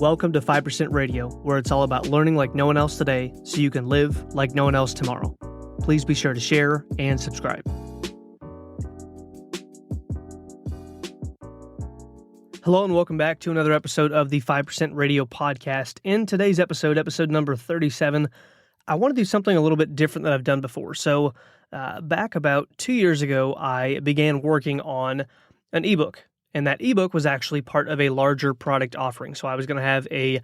Welcome to 5% Radio, where it's all about learning like no one else today so you can live like no one else tomorrow. Please be sure to share and subscribe. Hello and welcome back to another episode of the 5% Radio podcast. In today's episode number 37, I want to do something a little bit different than I've done before. So back about 2 years ago, I began working on an ebook. And that ebook was actually part of a larger product offering. So I was going to have a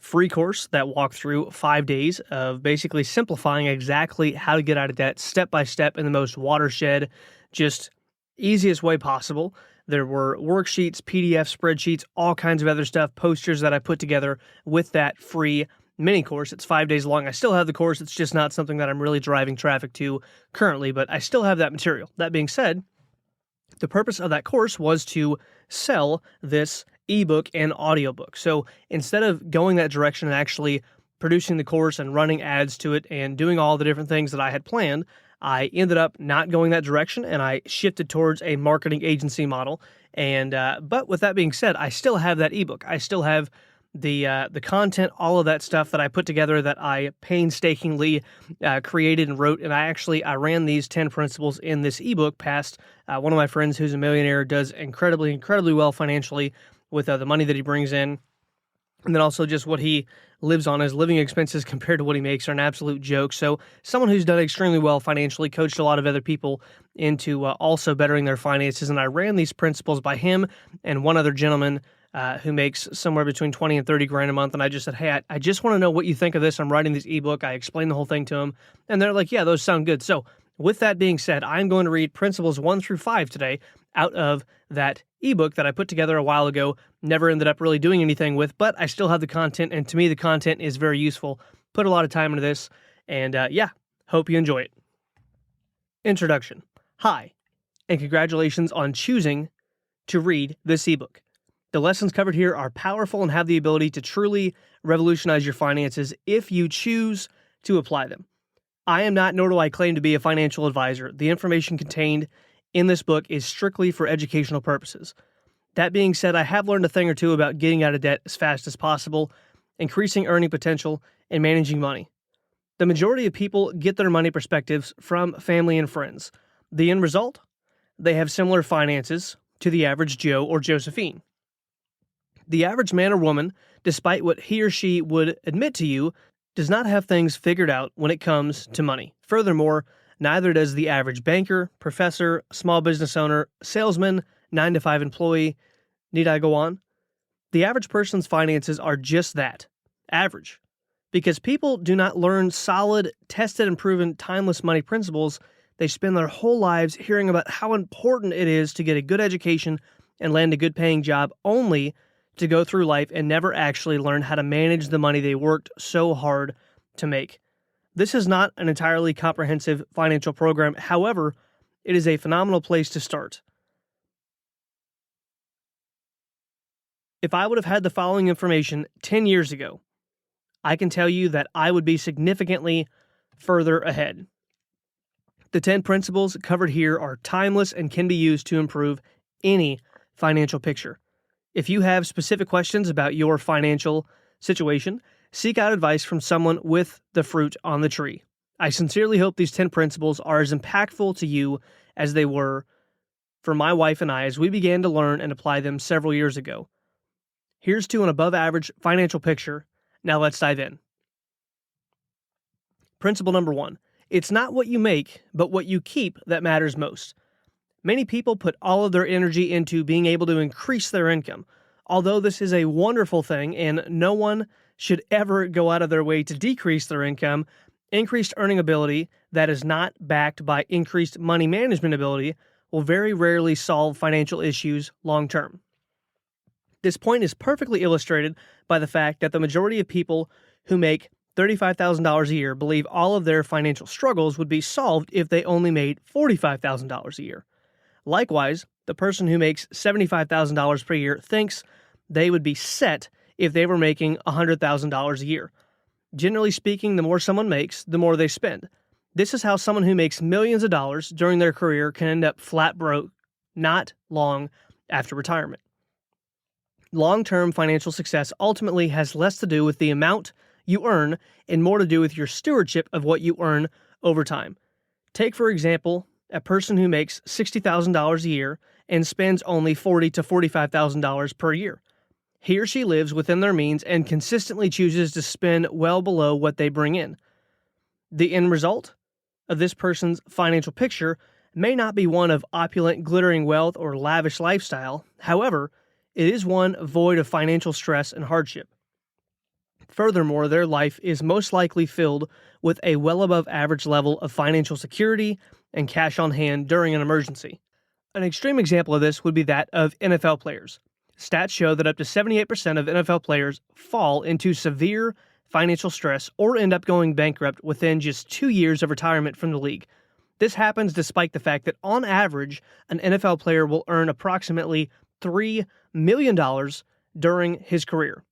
free course that walked through 5 days of basically simplifying exactly how to get out of debt step by step in the most watershed, just easiest way possible. There were worksheets, PDF spreadsheets, all kinds of other stuff, posters that I put together with that free mini course. It's 5 days long. I still have the course. It's just not something that I'm really driving traffic to currently, but I still have that material. That being said, the purpose of that course was to sell this ebook and audiobook. So instead of going that direction and actually producing the course and running ads to it and doing all the different things that I had planned, I ended up not going that direction and I shifted towards a marketing agency model. And but with that being said, I still have that ebook. I still have the content, all of that stuff that I put together that I painstakingly created and wrote. And I ran these 10 principles in this ebook past one of my friends who's a millionaire, does incredibly well financially with the money that he brings in. And then also just what he lives on, his living expenses compared to what he makes are an absolute joke. So someone who's done extremely well financially, coached a lot of other people into also bettering their finances. And I ran these principles by him and one other gentleman who makes somewhere between 20 and 30 grand a month. And I just said, hey, I just want to know what you think of this. I'm writing this ebook. I explained the whole thing to them. And they're like, yeah, those sound good. So with that being said, I'm going to read principles 1 through 5 today out of that ebook that I put together a while ago, never ended up really doing anything with, but I still have the content. And to me, the content is very useful. Put a lot of time into this. And hope you enjoy it. Introduction. Hi, and congratulations on choosing to read this ebook. The lessons covered here are powerful and have the ability to truly revolutionize your finances if you choose to apply them. I am not, nor do I claim to be a financial advisor. The information contained in this book is strictly for educational purposes. That being said, I have learned a thing or two about getting out of debt as fast as possible, increasing earning potential, and managing money. The majority of people get their money perspectives from family and friends. The end result? They have similar finances to the average Joe or Josephine. The average man or woman, despite what he or she would admit to you, does not have things figured out when it comes to money. Furthermore, neither does the average banker, professor, small business owner, salesman, 9-to-5 employee. Need I go on? The average person's finances are just that, average. Because people do not learn solid, tested and proven, timeless money principles, they spend their whole lives hearing about how important it is to get a good education and land a good paying job, only to go through life and never actually learn how to manage the money they worked so hard to make. This is not an entirely comprehensive financial program. However, it is a phenomenal place to start. If I would have had the following information 10 years ago, I can tell you that I would be significantly further ahead. The 10 principles covered here are timeless and can be used to improve any financial picture. If you have specific questions about your financial situation, seek out advice from someone with the fruit on the tree. I sincerely hope these 10 principles are as impactful to you as they were for my wife and I as we began to learn and apply them several years ago. Here's to an above-average financial picture. Now let's dive in. Principle number 1. It's not what you make, but what you keep that matters most. Many people put all of their energy into being able to increase their income. Although this is a wonderful thing and no one should ever go out of their way to decrease their income, increased earning ability that is not backed by increased money management ability will very rarely solve financial issues long term. This point is perfectly illustrated by the fact that the majority of people who make $35,000 a year believe all of their financial struggles would be solved if they only made $45,000 a year. Likewise, the person who makes $75,000 per year thinks they would be set if they were making $100,000 a year. Generally speaking, the more someone makes, the more they spend. This is how someone who makes millions of dollars during their career can end up flat broke not long after retirement. Long-term financial success ultimately has less to do with the amount you earn and more to do with your stewardship of what you earn over time. Take, for example, a person who makes $60,000 a year and spends only $40,000 to $45,000 per year. He or she lives within their means and consistently chooses to spend well below what they bring in. The end result of this person's financial picture may not be one of opulent, glittering wealth or lavish lifestyle. However, it is one void of financial stress and hardship. Furthermore, their life is most likely filled with a well above average level of financial security and cash on hand during an emergency. An extreme example of this would be that of NFL players. Stats show that up to 78% of NFL players fall into severe financial stress or end up going bankrupt within just 2 years of retirement from the league. This happens despite the fact that on average, an NFL player will earn approximately $3 million during his career.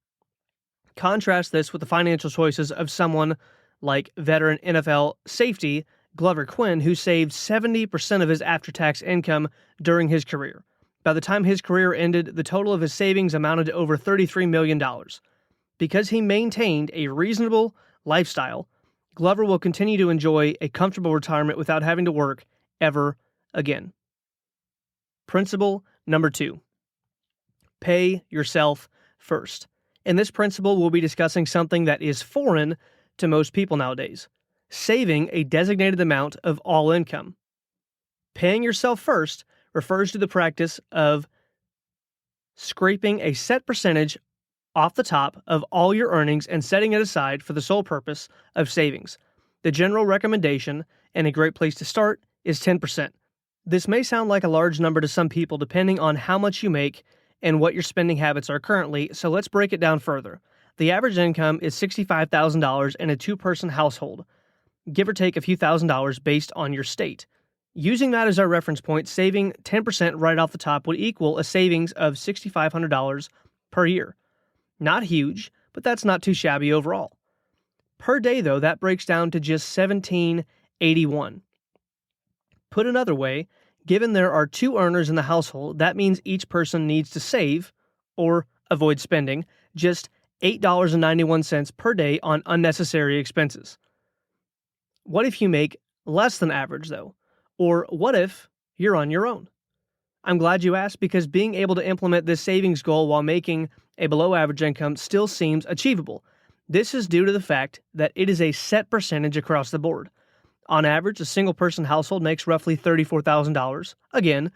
Contrast this with the financial choices of someone like veteran NFL safety Glover Quinn, who saved 70% of his after-tax income during his career. By the time his career ended, the total of his savings amounted to over $33 million. Because he maintained a reasonable lifestyle, Glover will continue to enjoy a comfortable retirement without having to work ever again. Principle number 2. Pay yourself first. In this principle, we'll be discussing something that is foreign to most people nowadays: saving a designated amount of all income. Paying yourself first refers to the practice of scraping a set percentage off the top of all your earnings and setting it aside for the sole purpose of savings. The general recommendation, and a great place to start, is 10%. This may sound like a large number to some people depending on how much you make and what your spending habits are currently, so let's break it down further. The average income is $65,000 in a two-person household, give or take a few $1,000s based on your state. Using that as our reference point, saving 10% right off the top would equal a savings of $6,500 per year. Not huge, but that's not too shabby overall. Per day, though, that breaks down to just $1,781. Put another way, given there are 2 earners in the household, that means each person needs to save, or avoid spending, just $8.91 per day on unnecessary expenses. What if you make less than average, though? Or what if you're on your own? I'm glad you asked, because being able to implement this savings goal while making a below-average income still seems achievable. This is due to the fact that it is a set percentage across the board. On average, a single-person household makes roughly $34,000. Again,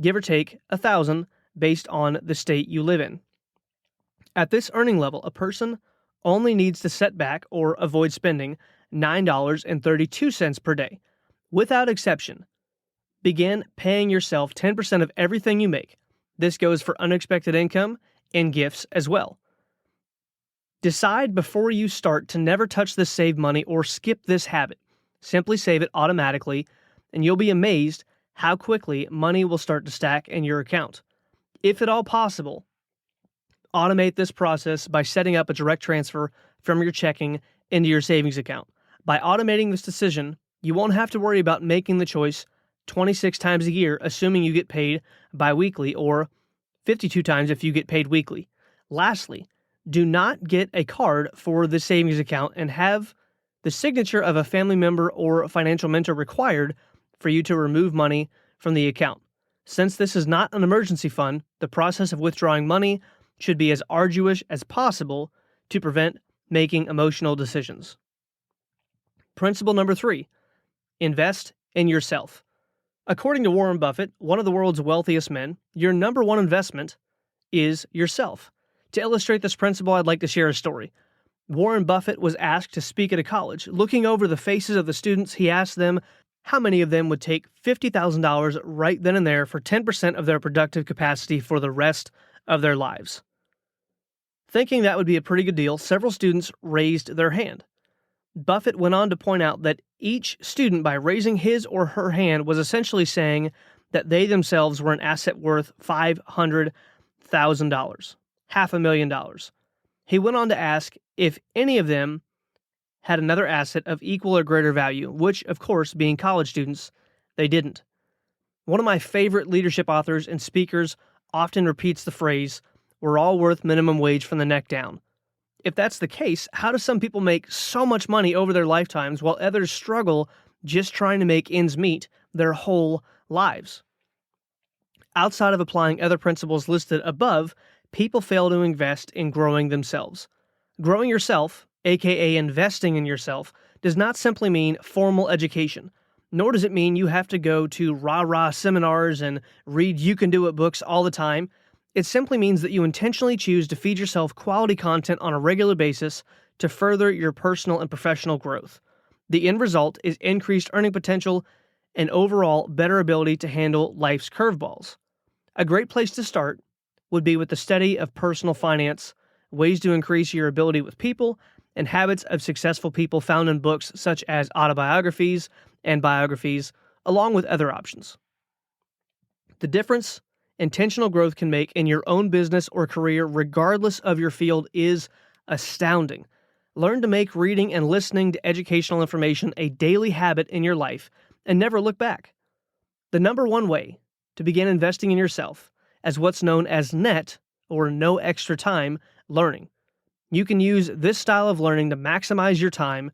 give or take $1,000 based on the state you live in. At this earning level, a person only needs to set back or avoid spending $9.32 per day. Without exception, begin paying yourself 10% of everything you make. This goes for unexpected income and gifts as well. Decide before you start to never touch this saved money or skip this habit. Simply save it automatically, and you'll be amazed how quickly money will start to stack in your account. If at all possible, automate this process by setting up a direct transfer from your checking into your savings account. By automating this decision, you won't have to worry about making the choice 26 times a year, assuming you get paid bi-weekly, or 52 times if you get paid weekly. Lastly, do not get a card for the savings account and have the signature of a family member or financial mentor required for you to remove money from the account. Since this is not an emergency fund, the process of withdrawing money should be as arduous as possible to prevent making emotional decisions. Principle number 3, invest in yourself. According to Warren Buffett, one of the world's wealthiest men, your number one investment is yourself. To illustrate this principle, I'd like to share a story. Warren Buffett was asked to speak at a college. Looking over the faces of the students, he asked them how many of them would take $50,000 right then and there for 10% of their productive capacity for the rest of their lives. Thinking that would be a pretty good deal, several students raised their hand. Buffett went on to point out that each student, by raising his or her hand, was essentially saying that they themselves were an asset worth $500,000, $500,000. He went on to ask if any of them had another asset of equal or greater value, which, of course, being college students, they didn't. One of my favorite leadership authors and speakers often repeats the phrase, we're all worth minimum wage from the neck down. If that's the case, how do some people make so much money over their lifetimes while others struggle just trying to make ends meet their whole lives? Outside of applying other principles listed above, people fail to invest in growing themselves. Growing yourself, aka investing in yourself, does not simply mean formal education, nor does it mean you have to go to rah-rah seminars and read You Can Do It books all the time. It simply means that you intentionally choose to feed yourself quality content on a regular basis to further your personal and professional growth. The end result is increased earning potential and overall better ability to handle life's curveballs. A great place to start would be with the study of personal finance, ways to increase your ability with people, and habits of successful people found in books such as autobiographies and biographies, along with other options. The difference intentional growth can make in your own business or career, regardless of your field, is astounding. Learn to make reading and listening to educational information a daily habit in your life and never look back. The number one way to begin investing in yourself as what's known as net, or no extra time, learning. You can use this style of learning to maximize your time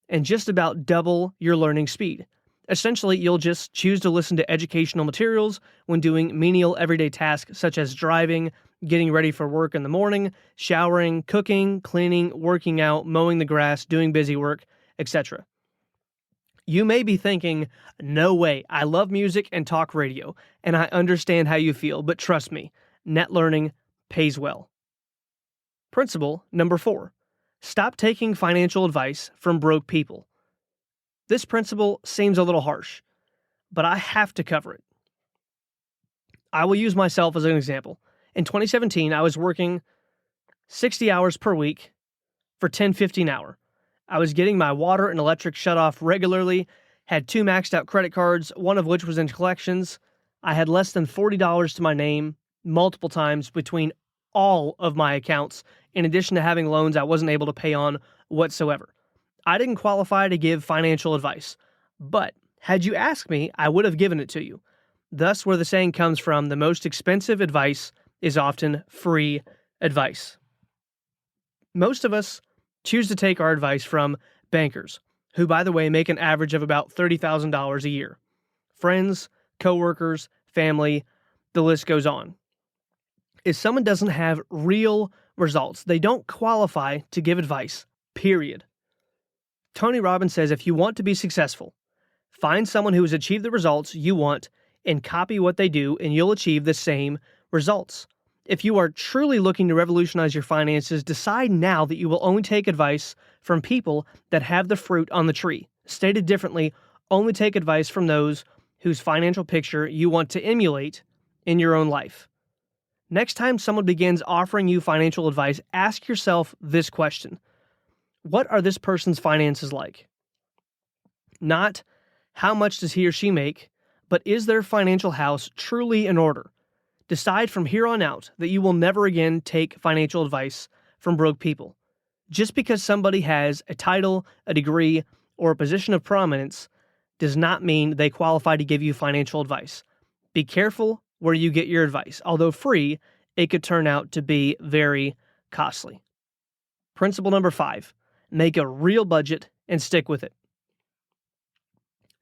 and just about double your learning speed. Essentially, you'll just choose to listen to educational materials when doing menial everyday tasks such as driving, getting ready for work in the morning, showering, cooking, cleaning, working out, mowing the grass, doing busy work, etc. You may be thinking, no way, I love music and talk radio, and I understand how you feel, but trust me, net learning pays well. Principle number 4, stop taking financial advice from broke people. This principle seems a little harsh, but I have to cover it. I will use myself as an example. In 2017, I was working 60 hours per week for $10.50 an hour. I was getting my water and electric shut off regularly, had 2 maxed out credit cards, one of which was in collections. I had less than $40 to my name multiple times between all of my accounts, in addition to having loans I wasn't able to pay on whatsoever. I didn't qualify to give financial advice, but had you asked me, I would have given it to you. Thus, where the saying comes from, the most expensive advice is often free advice. Most of us choose to take our advice from bankers, who, by the way, make an average of about $30,000 a year. Friends, coworkers, family, the list goes on. If someone doesn't have real results, they don't qualify to give advice, period. Tony Robbins says if you want to be successful, find someone who has achieved the results you want and copy what they do, and you'll achieve the same results. If you are truly looking to revolutionize your finances, decide now that you will only take advice from people that have the fruit on the tree. Stated differently, only take advice from those whose financial picture you want to emulate in your own life. Next time someone begins offering you financial advice, ask yourself this question. What are this person's finances like? Not how much does he or she make, but is their financial house truly in order? Decide from here on out that you will never again take financial advice from broke people. Just because somebody has a title, a degree, or a position of prominence does not mean they qualify to give you financial advice. Be careful where you get your advice. Although free, it could turn out to be very costly. Principle number 5, make a real budget and stick with it.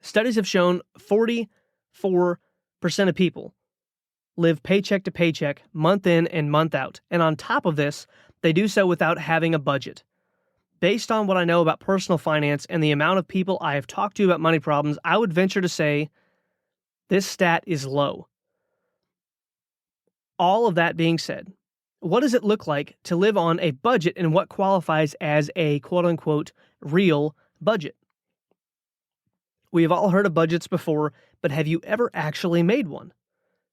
Studies have shown 44% of people live paycheck to paycheck, month in and month out. And on top of this, they do so without having a budget. Based on what I know about personal finance and the amount of people I have talked to about money problems, I would venture to say this stat is low. All of that being said, what does it look like to live on a budget and what qualifies as a quote-unquote real budget? We have all heard of budgets before, but have you ever actually made one?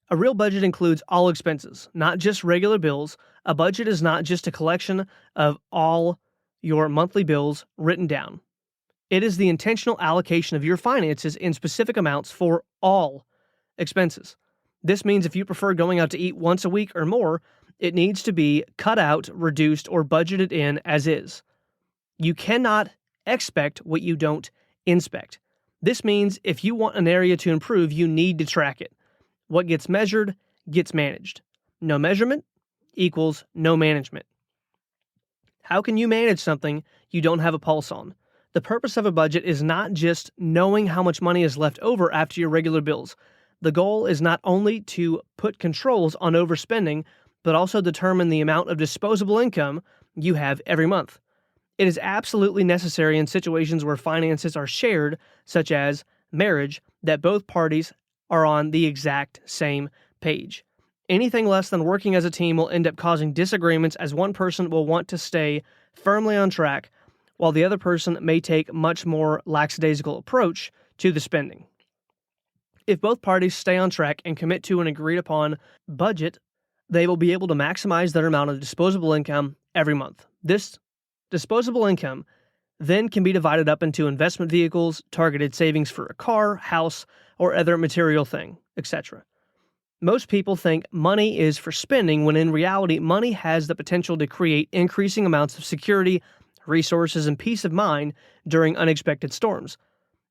A real budget includes all expenses, not just regular bills. A budget is not just a collection of all your monthly bills written down. It is the intentional allocation of your finances in specific amounts for all expenses. This means if you prefer going out to eat once a week or more, it needs to be cut out, reduced, or budgeted in as is. You cannot expect what you don't inspect. This means if you want an area to improve, you need to track it. What gets measured gets managed. No measurement equals no management. How can you manage something you don't have a pulse on? The purpose of a budget is not just knowing how much money is left over after your regular bills. The goal is not only to put controls on overspending, but also determine the amount of disposable income you have every month. It is absolutely necessary in situations where finances are shared, such as marriage, that both parties are on the exact same page. Anything less than working as a team will end up causing disagreements, as one person will want to stay firmly on track, while the other person may take much more lackadaisical approach to the spending. If both parties stay on track and commit to an agreed upon budget, they will be able to maximize their amount of disposable income every month. This disposable income then can be divided up into investment vehicles, targeted savings for a car, house, or other material thing, etc. Most people think money is for spending, when in reality, money has the potential to create increasing amounts of security, resources, and peace of mind during unexpected storms.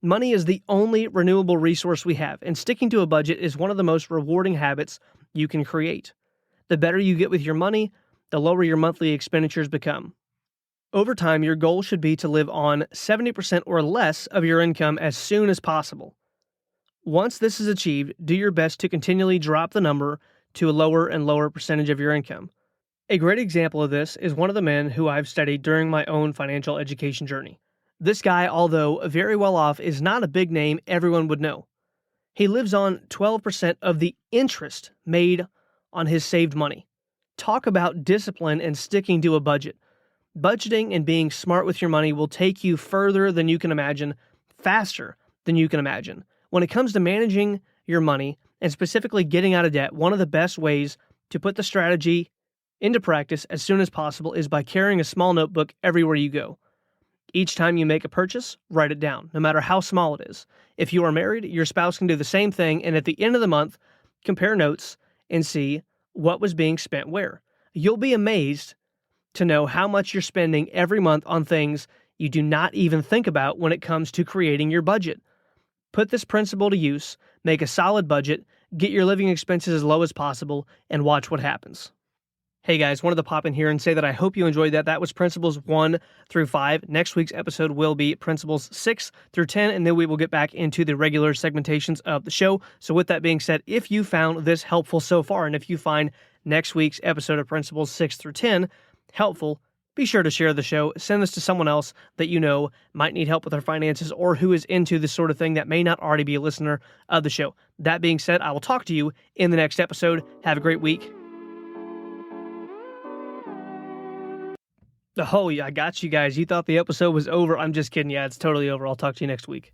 Money is the only renewable resource we have, and sticking to a budget is one of the most rewarding habits you can create. The better you get with your money, the lower your monthly expenditures become. Over time, your goal should be to live on 70% or less of your income as soon as possible. Once this is achieved, do your best to continually drop the number to a lower and lower percentage of your income. A great example of this is one of the men who I've studied during my own financial education journey. This guy, although very well off, is not a big name everyone would know. He lives on 12% of the interest made on his saved money. Talk about discipline and sticking to a budget. Budgeting and being smart with your money will take you further than you can imagine, faster than you can imagine. When it comes to managing your money, and specifically getting out of debt, one of the best ways to put the strategy into practice as soon as possible is by carrying a small notebook everywhere you go. Each time you make a purchase, write it down, no matter how small it is. If you are married, your spouse can do the same thing, and at the end of the month, compare notes and see what was being spent where. You'll be amazed to know how much you're spending every month on things you do not even think about when it comes to creating your budget. Put this principle to use, make a solid budget, get your living expenses as low as possible, and watch what happens. Hey guys, wanted to pop in here and say that I hope you enjoyed that. That was Principles 1 through 5. Next week's episode will be Principles 6 through 10, and then we will get back into the regular segmentations of the show. So with that being said, if you found this helpful so far, and if you find next week's episode of Principles 6 through 10 helpful, be sure to share the show. Send this to someone else that you know might need help with their finances, or who is into this sort of thing that may not already be a listener of the show. That being said, I will talk to you in the next episode. Have a great week. Oh, yeah, I got you guys. You thought the episode was over. I'm just kidding. Yeah, it's totally over. I'll talk to you next week.